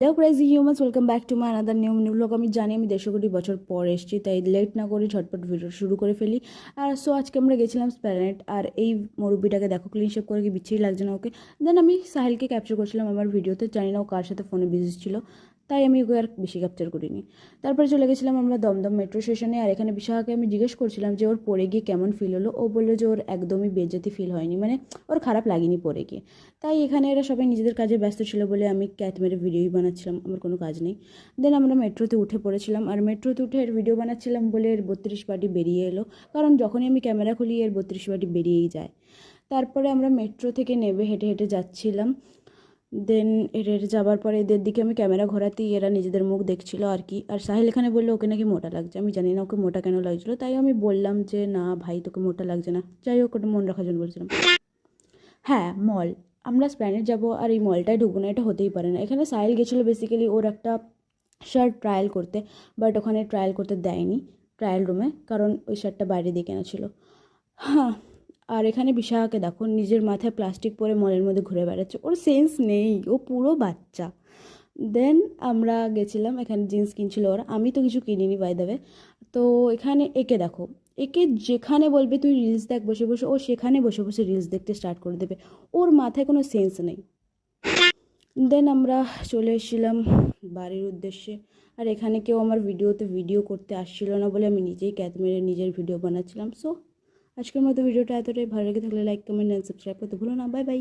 Hello crazy humans, welcome back to my another new blog. আমি জানি আমি 150 কোটি বছর পর এসেছি, তাই লেট না করে ঝটপট ভিডিও শুরু করে ফেলি। আর সো আজকে আমরা গেছিলাম স্প্ল্যানেড। আর এই মুরব্বিটাকে দেখো, ক্লিন শেপ করে কি বিচ্ছিরি লাগছে না ওকে। দেন আমি সাহিলকে ক্যাপচার করছিলাম আমার ভিডিওতে, জানি না ও কার সাথে ফোনে বিজি ছিল, তাই আমি ওকে আর বেশি ক্যাপচার করিনি। তারপরে চলে গেছিলাম আমরা দমদম মেট্রো স্টেশনে। আর এখানে বিশাখাকে আমি জিজ্ঞেস করছিলাম যে ওর পড়ে গিয়ে কেমন ফিল হলো। ও বললো যে ওর একদমই বেজ্জতি ফিল হয়নি, মানে ওর খারাপ লাগেনি পড়ে গিয়ে। তাই এখানে এরা সবাই নিজেদের কাজে ব্যস্ত ছিল বলে আমি ক্যাট মেরে ভিডিওই বানাচ্ছিলাম, আমার কোনো কাজ নেই। দেন আমরা মেট্রোতে উঠে পড়েছিলাম, আর মেট্রোতে উঠে এর ভিডিও বানাচ্ছিলাম বলে এর 32 পার্টি বেরিয়ে এলো। কারণ যখনই আমি ক্যামেরা খুলি এর 32 পার্টি বেরিয়েই যায়। তারপরে আমরা মেট্রো থেকে নেমে হেঁটে হেঁটে যাচ্ছিলাম। দেন হেঁটে হেঁটে যাবার পরে এদের দিকে আমি ক্যামেরা ঘোরাতেই এরা নিজেদের মুখ দেখছিল আর কি। আর সাহিল এখানে বললো ওকে নাকি মোটা লাগছে। আমি জানি না ওকে মোটা কেন লাগছিলো, তাই আমি বললাম যে না ভাই, তোকে মোটা লাগছে না। যাই হোক, ওটা মন রাখার জন্য বলছিলাম। হ্যাঁ, মল। আমরা স্প্ল্যানেড যাব আর এই মলটায় ঢুকবো না, এটা হতেই পারে না। এখানে সাহিল গেছিলো বেসিক্যালি ওর একটা শার্ট ট্রায়াল করতে, বাট ওখানে ট্রায়াল করতে দেয়নি ট্রায়াল রুমে, কারণ ওই শার্টটা বাইরে দিয়ে কেনা ছিল। হ্যাঁ, আর এখানে বিশাখাকে দেখো, নিজের মাথায় প্লাস্টিক পরে মলের মধ্যে ঘুরে বেড়াচ্ছে। ওর সেন্স নেই, ও পুরো বাচ্চা। দেন আমরা গেছিলাম, এখানে জিন্স কিনছিল ওরা, আমি তো কিছু কিনিনি বাই দ্য ওয়ে। তো এখানে একে দেখো, একে যেখানে বলবে তুই রিলস দেখ বসে বসে, ও সেখানে বসে বসে রিলস দেখতে স্টার্ট করে দেবে। ওর মাথায় কোনো সেন্স নেই। দেন আমরা চলে এসেছিলাম বাড়ির উদ্দেশ্যে। আর এখানে কেউ আমার ভিডিওতে ভিডিও করতে আসছিল না বলে আমি নিজেই ক্যাত মেরে নিজের ভিডিও বানাচ্ছিলাম। সো আজকের মতো ভিডিওটা এতটাই। ভালো লেগে থাকলে লাইক, কমেন্ট অ্যান্ড সাবস্ক্রাইব করতে ভুলো না। Bye bye.